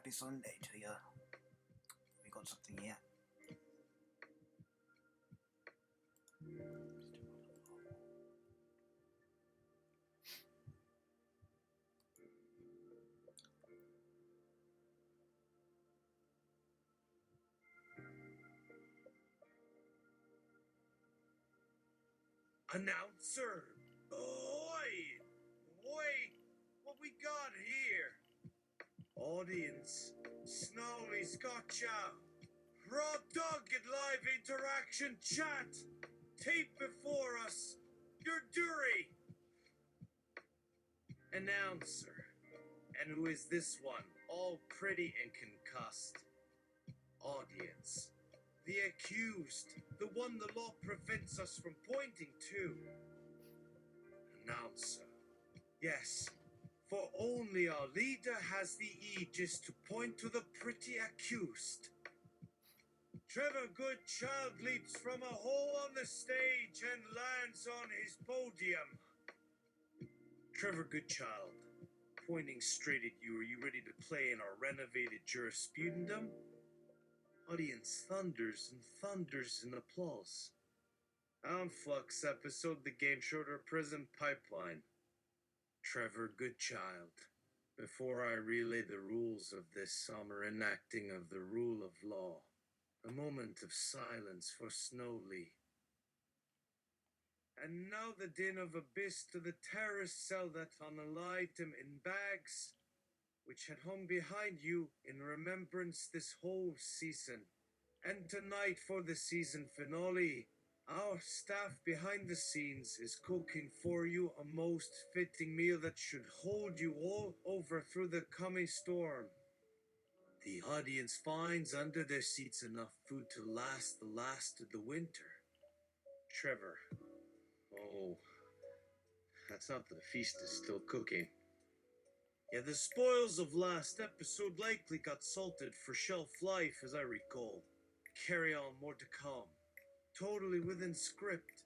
happy Sunday to you. We got something here. Announcer! Oi! Wait! What we got here? Audience, Snolly's gotcha! Raw-Dogg at live interaction chat! Tape before us! Your Dury! Announcer. And who is this one? All pretty and concussed. Audience. The accused, the one the law prevents us from pointing to. Announcer. Yes, for only our leader has the aegis to point to the pretty accused. Trevor Goodchild leaps from a hole on the stage and lands on his podium. Trevor Goodchild, pointing straight at you, are you ready to play in our renovated jurisprudendum? Audience thunders and thunders in applause. Aeon Flux episode The Game Show to Prison Pipeline. Trevor Goodchild. Before I relay the rules of this summer enacting of the rule of law, a moment of silence for Snolly. And now the din of abyss to the terrorist cell that unalived him in bags, which had hung behind you in remembrance this whole season. And tonight for the season finale, our staff behind the scenes is cooking for you a most fitting meal that should hold you all over through the coming storm. The audience finds under their seats enough food to last the last of the winter. Trevor. Oh, that's not that the feast is still cooking. Yeah, the spoils of last episode likely got salted for shelf life, as I recall. Carry on, more to come. Totally within script.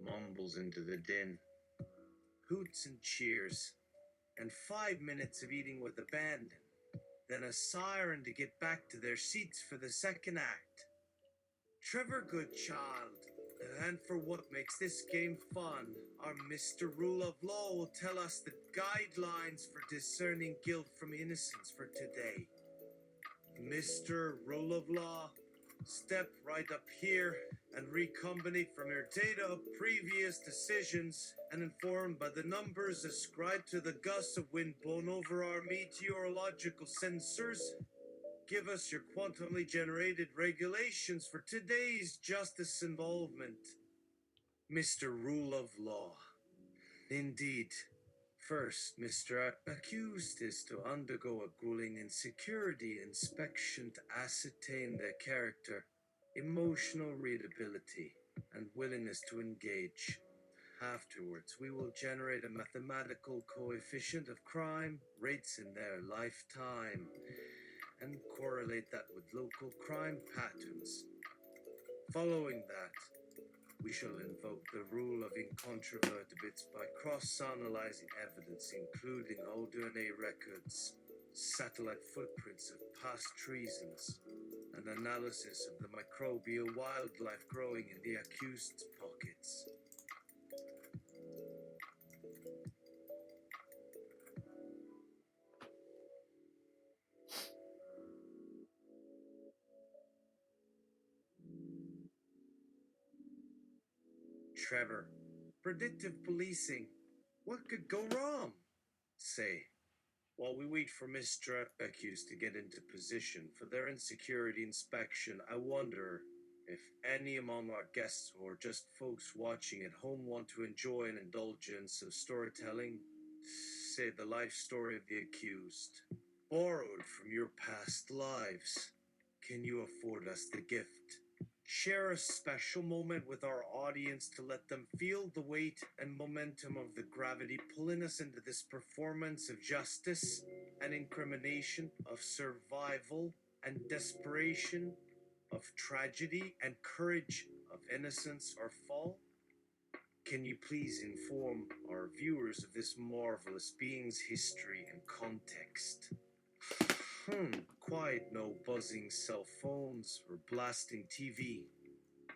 Mumbles into the din. Hoots and cheers. And 5 minutes of eating with abandon. Then a siren to get back to their seats for the second act. Trevor Goodchild. And for what makes this game fun, our Mr. Rule of Law will tell us the guidelines for discerning guilt from innocence for today. Mr. Rule of Law, step right up here and recombinate from your data of previous decisions and informed by the numbers ascribed to the gusts of wind blown over our meteorological sensors. Give us your quantumly generated regulations for today's justice involvement. Mr. Rule of Law. Indeed. First, Mr. Accused is to undergo a grueling insecurity inspection to ascertain their character, emotional readability, and willingness to engage. Afterwards, we will generate a mathematical coefficient of crime rates in their lifetime and correlate that with local crime patterns. Following that, we shall invoke the rule of incontrovertibles by cross-analyzing evidence including old DNA records, satellite footprints of past treasons, and analysis of the microbial wildlife growing in the accused's pockets. Trevor, predictive policing. What could go wrong? Say, while we wait for Mr. Accused to get into position for their insecurity inspection, I wonder if any among our guests or just folks watching at home want to enjoy an indulgence of storytelling, say the life story of the accused, borrowed from your past lives. Can you afford us the gift? Share a special moment with our audience to let them feel the weight and momentum of the gravity pulling us into this performance of justice and incrimination, of survival and desperation, of tragedy and courage, of innocence or fall? Can you please inform our viewers of this marvelous being's history and context? Quiet, no buzzing cell phones or blasting TV.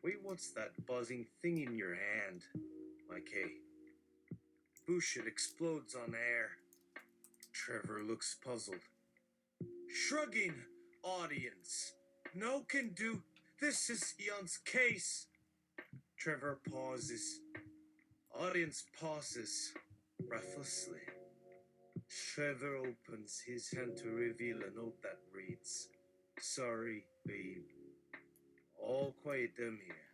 Wait, what's that buzzing thing in your hand? Like, hey, Bush, it explodes on air. Trevor looks puzzled. Shrugging, audience. No can do. This is Eon's case. Trevor pauses. Audience pauses, breathlessly. Trevor opens his hand to reveal a note that reads, "Sorry, babe. All quiet down here."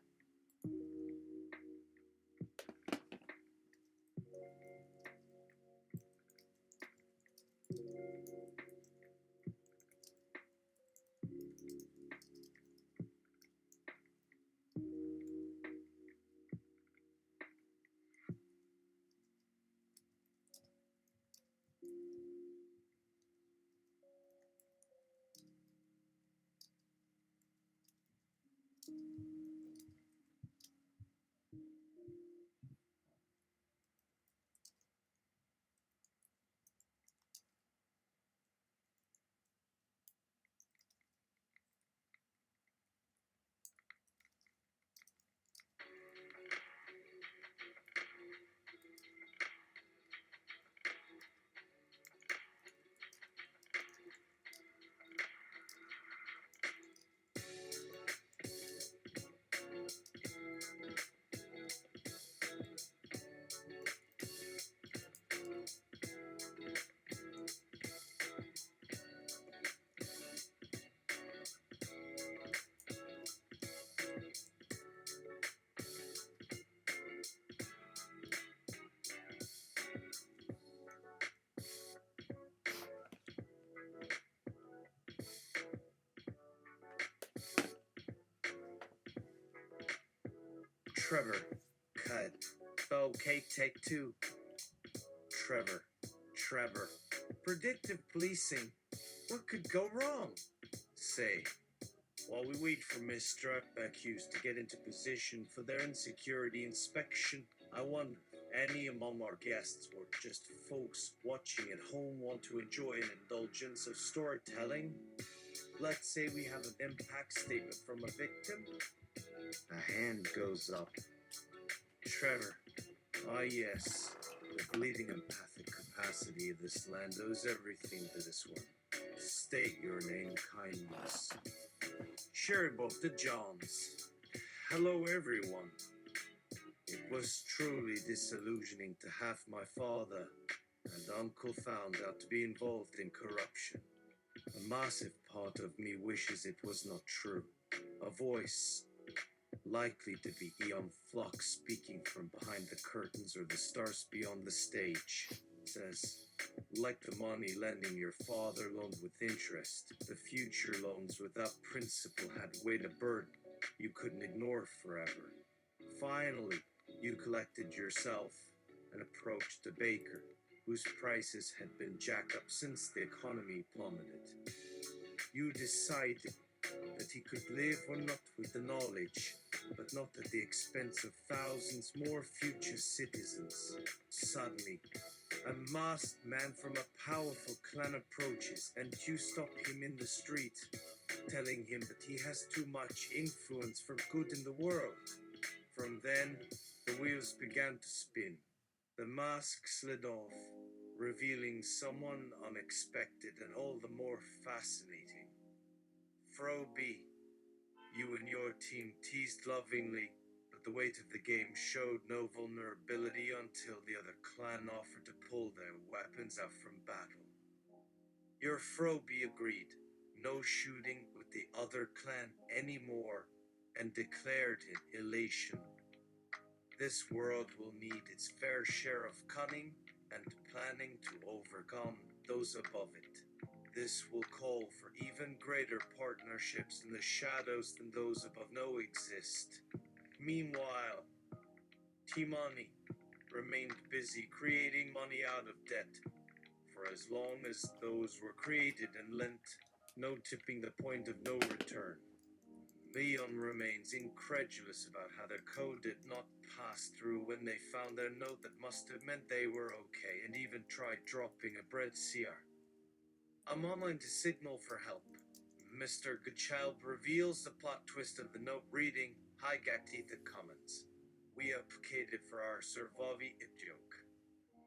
Trevor, cut. Okay, take two. Trevor. Predictive policing. What could go wrong? Say, while we wait for Miss accused to get into position for their insecurity inspection, I wonder if any among our guests or just folks watching at home want to enjoy an indulgence of storytelling. Let's say we have an impact statement from a victim. A hand goes up. Trevor. Ah, yes. The bleeding empathic capacity of this land owes everything to this one. State your name, kindness. Sure, both the Johns. Hello, everyone. It was truly disillusioning to have my father and uncle found out to be involved in corruption. A massive part of me wishes it was not true. A voice, likely to be Aeon Flux speaking from behind the curtains or the stars beyond the stage, says, like the money lending your father loaned with interest, the future loans without principal had weighed a burden you couldn't ignore forever. Finally, you collected yourself and approached a baker whose prices had been jacked up since the economy plummeted. You decided that he could live or not with the knowledge, but not at the expense of thousands more future citizens. Suddenly, a masked man from a powerful clan approaches, and you stop him in the street, telling him that he has too much influence for good in the world. From then, the wheels began to spin. The mask slid off, revealing someone unexpected and all the more fascinating. Froby, you and your team teased lovingly, but the weight of the game showed no vulnerability until the other clan offered to pull their weapons out from battle. Your Froby agreed, no shooting with the other clan anymore, and declared in elation. This world will need its fair share of cunning and planning to overcome those above it. This will call for even greater partnerships in the shadows than those above no exist. Meanwhile, T-Money remained busy creating money out of debt for as long as those were created and lent, no tipping the point of no return. Leon remains incredulous about how their code did not pass through when they found their note that must have meant they were okay, and even tried dropping a bread seer. I'm online to signal for help. Mr. Goodchild reveals the plot twist of the note reading, Hi Gatitha Commons. We advocated for our Servavi joke.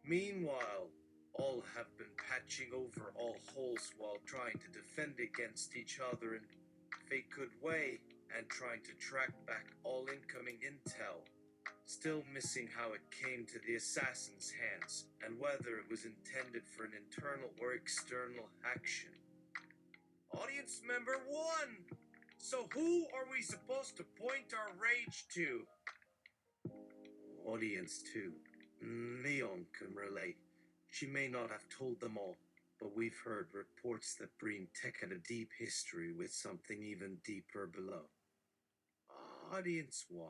Meanwhile, all have been patching over all holes while trying to defend against each other in a good way and trying to track back all incoming intel. Still missing how it came to the assassin's hands and whether it was intended for an internal or external action. Audience member 1! So who are we supposed to point our rage to? Audience 2. Leon can relate. She may not have told them all, but we've heard reports that Breen Tech had a deep history with something even deeper below. Audience 1.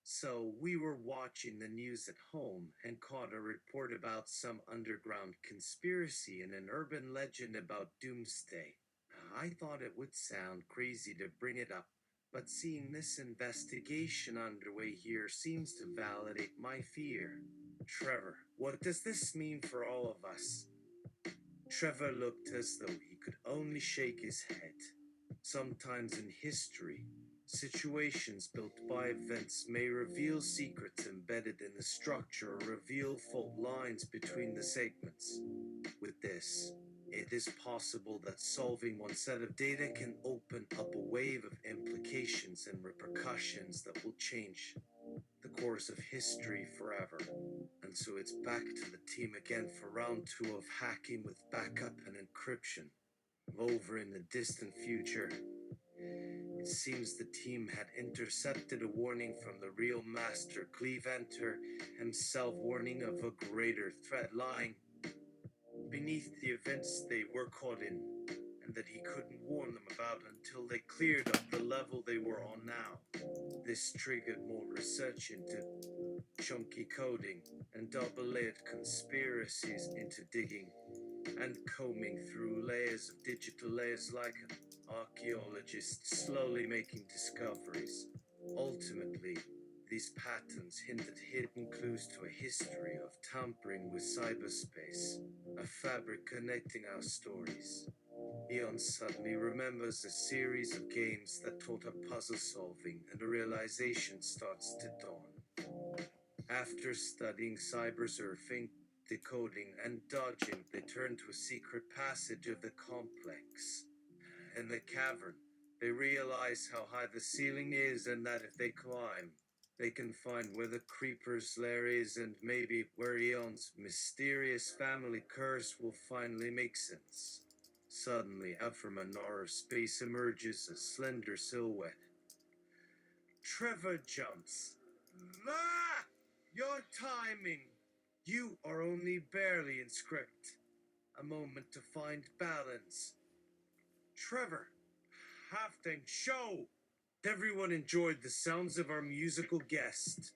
So we were watching the news at home and caught a report about some underground conspiracy and an urban legend about doomsday. I thought it would sound crazy to bring it up, but seeing this investigation underway here seems to validate my fear. Trevor, what does this mean for all of us? Trevor looked as though he could only shake his head. Sometimes in history, situations built by events may reveal secrets embedded in the structure or reveal fault lines between the segments. With this, it is possible that solving one set of data can open up a wave of implications and repercussions that will change the course of history forever. And so it's back to the team again for round 2 of hacking with backup and encryption. Over in the distant future, it seems the team had intercepted a warning from the real master Cleaventer himself, warning of a greater threat lying beneath the events they were caught in, and that he couldn't warn them about until they cleared up the level they were on now. This triggered more research into chunky coding and double-layered conspiracies into digging and combing through layers of digital layers like an archaeologist slowly making discoveries. Ultimately, these patterns hinted hidden clues to a history of tampering with cyberspace, a fabric connecting our stories. Aeon suddenly remembers a series of games that taught her puzzle solving, and a realization starts to dawn. After studying cybersurfing, decoding, and dodging, they turn to a secret passage of the complex. In the cavern, they realize how high the ceiling is and that if they climb, they can find where the creeper's lair is and maybe where Aeon's mysterious family curse will finally make sense. Suddenly, out from an outer space emerges a slender silhouette. Trevor jumps. Ah! Your timing! You are only barely in script. A moment to find balance. Trevor, halftime show! Everyone enjoyed the sounds of our musical guest.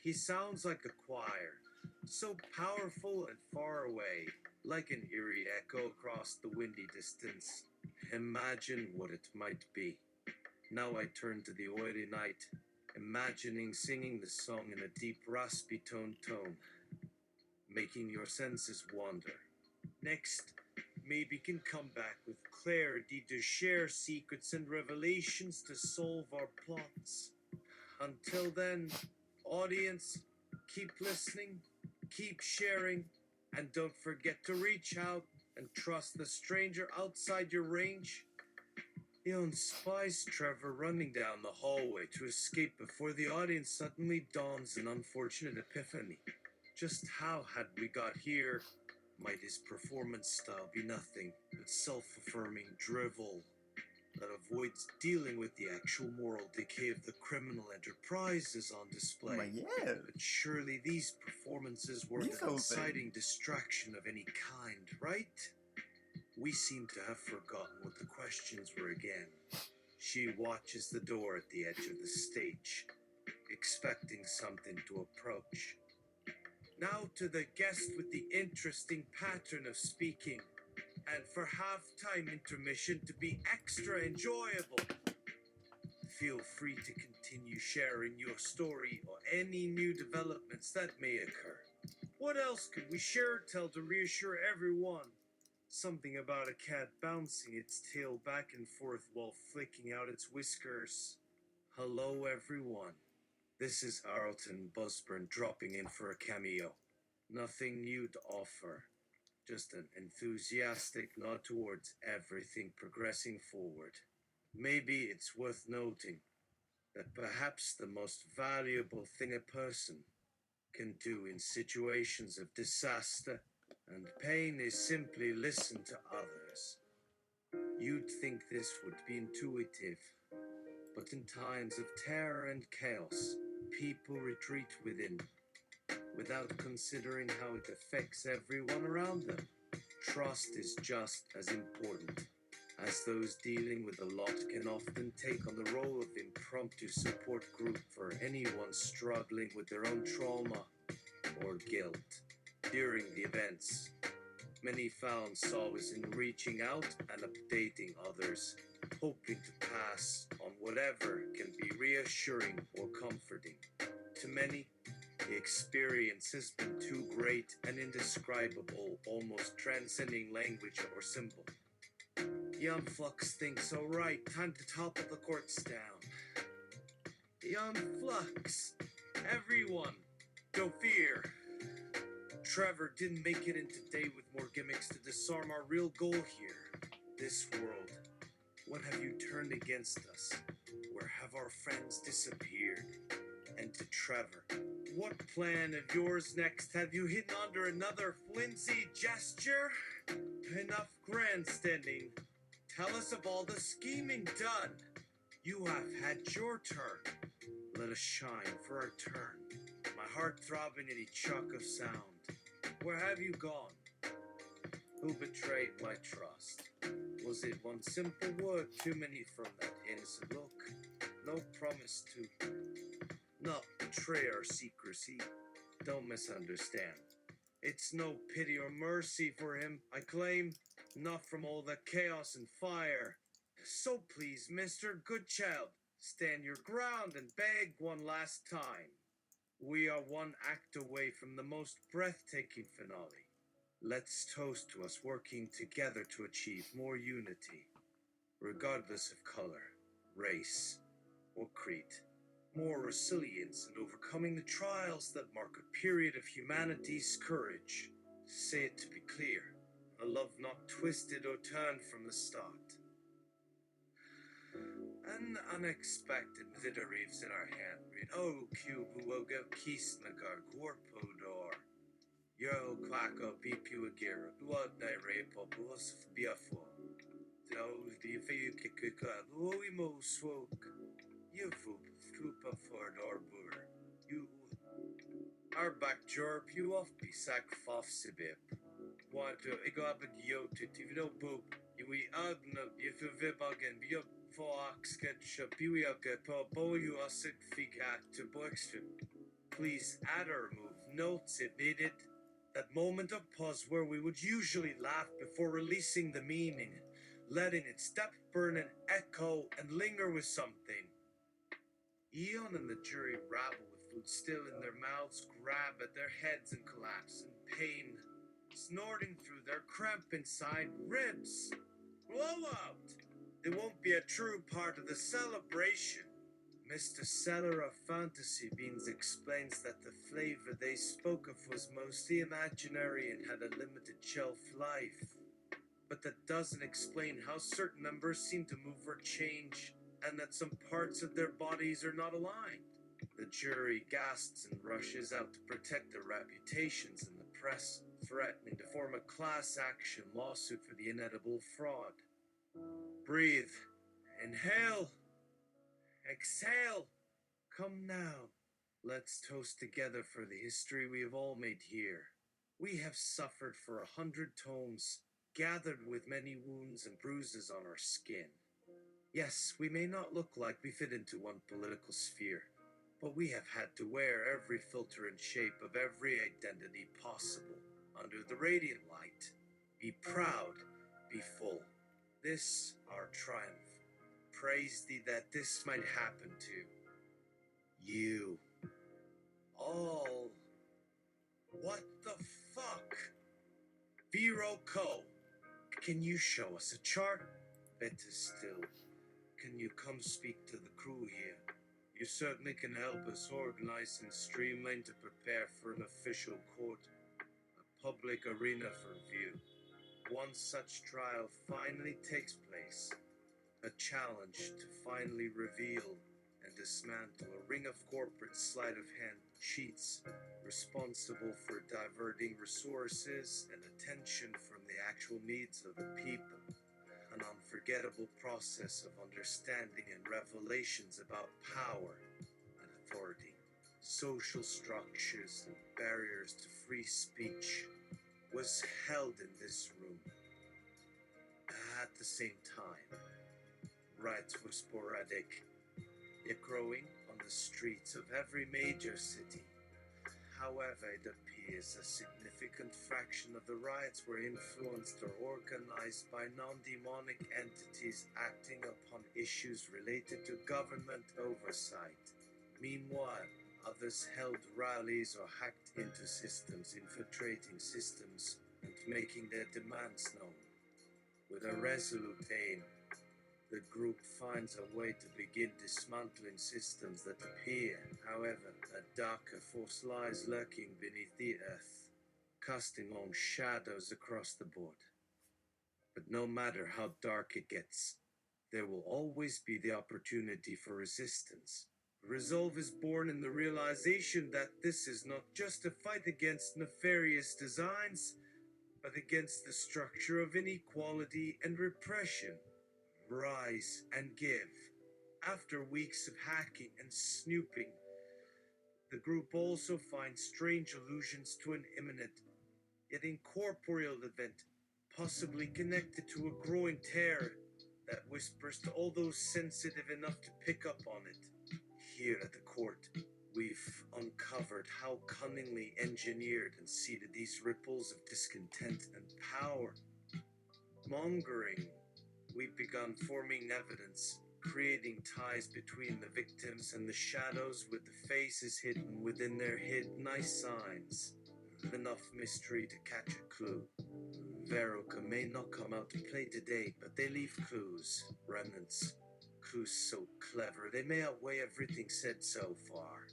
He sounds like a choir, so powerful and far away, like an eerie echo across the windy distance. Imagine what it might be. Now I turn to the oily night, imagining singing the song in a deep raspy tone, making your senses wander. Next, maybe can come back with clarity to share secrets and revelations to solve our plots. Until then, audience, keep listening, keep sharing, and don't forget to reach out and trust the stranger outside your range. Aeon spies Trevor running down the hallway to escape before the audience suddenly dawns an unfortunate epiphany. Just how had we got here? Might his performance style be nothing but self-affirming drivel that avoids dealing with the actual moral decay of the criminal enterprises on display? But yeah, But surely these performances weren't an exciting distraction of any kind, right? We seem to have forgotten what the questions were again. She watches the door at the edge of the stage, expecting something to approach. Now to the guest with the interesting pattern of speaking, and for halftime intermission to be extra enjoyable. Feel free to continue sharing your story or any new developments that may occur. What else could we share or tell to reassure everyone? Something about a cat bouncing its tail back and forth while flicking out its whiskers. Hello, everyone. This is Arlton Busburn dropping in for a cameo. Nothing new to offer. Just an enthusiastic nod towards everything progressing forward. Maybe it's worth noting that perhaps the most valuable thing a person can do in situations of disaster and pain is simply listen to others. You'd think this would be intuitive, but in times of terror and chaos, people retreat within, without considering how it affects everyone around them. Trust is just as important, as those dealing with a lot can often take on the role of impromptu support group for anyone struggling with their own trauma or guilt. During the events, many found solace in reaching out and updating others, hoping to pass on whatever can be reassuring or comforting. To many, the experience has been too great and indescribable, almost transcending language or symbol. Aeon Flux thinks, all right, time to topple the courts down. Aeon Flux, everyone, no fear. Trevor didn't make it in today with more gimmicks to disarm our real goal here. This world. What have you turned against us? Where have our friends disappeared? And to Trevor, what plan of yours next have you hidden under another flimsy gesture? Enough grandstanding. Tell us of all the scheming done. You have had your turn. Let us shine for our turn. My heart throbbing in each shock of sound. Where have you gone? Who betrayed my trust? Was it one simple word too many from that innocent look? No promise to not betray our secrecy. Don't misunderstand. It's no pity or mercy for him, I claim, not from all the chaos and fire. So please, Mr. Goodchild, stand your ground and beg one last time. We are one act away from the most breathtaking finale. Let's toast to us working together to achieve more unity, regardless of color, race, or creed. More resilience in overcoming the trials that mark a period of humanity's courage. Say it to be clear, a love not twisted or turned from the start. An unexpected reaves in our handread. Oh, Cubuoga Kisnagar Gorpodor. Yo, Quacko, Bipuagira, Uadne Repo, Bus Biafo. No, the Fayukika, Loimo Swoke. You foop, Kupa Ford Arbor. You are back Jorp, you off be sack foff Sibip. Want to Igabag Yot, if you don't boop, you we agna, if you vibagan, be up. Fox sketch Biwiaka Pobo you are sick figat to Boxton. Please add or remove notes if needed. That moment of pause where we would usually laugh before releasing the meaning, letting it step, burn, and echo and linger with something. Aeon and the jury rabble with food still in their mouths, grab at their heads and collapse in pain, snorting through their cramp inside ribs. Blowout! They won't be a true part of the celebration. Mr. Seller of Fantasy Beans explains that the flavor they spoke of was mostly imaginary and had a limited shelf life. But that doesn't explain how certain members seem to move or change, and that some parts of their bodies are not aligned. The jury gasps and rushes out to protect their reputations in the press, threatening to form a class action lawsuit for the inedible fraud. Breathe. Inhale. Exhale. Come now. Let's toast together for the history we have all made here. We have suffered for 100 tomes, gathered with many wounds and bruises on our skin. Yes, we may not look like we fit into one political sphere, but we have had to wear every filter and shape of every identity possible under the radiant light. Be proud, be full. This, our triumph. Praise thee that this might happen to you. All. What the fuck? Vero Co. Can you show us a chart? Better still, can you come speak to the crew here? You certainly can help us organize and streamline to prepare for an official court, a public arena for view. One such trial finally takes place, a challenge to finally reveal and dismantle a ring of corporate sleight of hand cheats responsible for diverting resources and attention from the actual needs of the people. An unforgettable process of understanding and revelations about power and authority, social structures and barriers to free speech was held in this room. At the same time, riots were sporadic, yet growing on the streets of every major city. However, it appears a significant fraction of the riots were influenced or organized by non-demonic entities acting upon issues related to government oversight. Meanwhile, others held rallies or hacked into systems, infiltrating systems and making their demands known. With a resolute aim, the group finds a way to begin dismantling systems that appear. However, a darker force lies lurking beneath the earth, casting long shadows across the board. But no matter how dark it gets, there will always be the opportunity for resistance. Resolve is born in the realization that this is not just a fight against nefarious designs, but against the structure of inequality and repression. Rise and give. After weeks of hacking and snooping, the group also finds strange allusions to an imminent, yet incorporeal event, possibly connected to a growing terror that whispers to all those sensitive enough to pick up on it. Here at the court, we've uncovered how cunningly engineered and seeded these ripples of discontent and power mongering. We've begun forming evidence, creating ties between the victims and the shadows, with the faces hidden within their hidden eye signs. Enough mystery to catch a clue. Veruca may not come out to play today, but they leave clues, remnants. Clues so clever, they may outweigh everything said so far.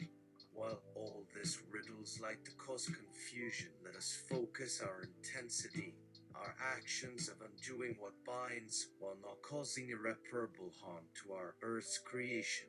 While all this riddles like to cause confusion, let us focus our intensity, our actions of undoing what binds while not causing irreparable harm to our Earth's creation.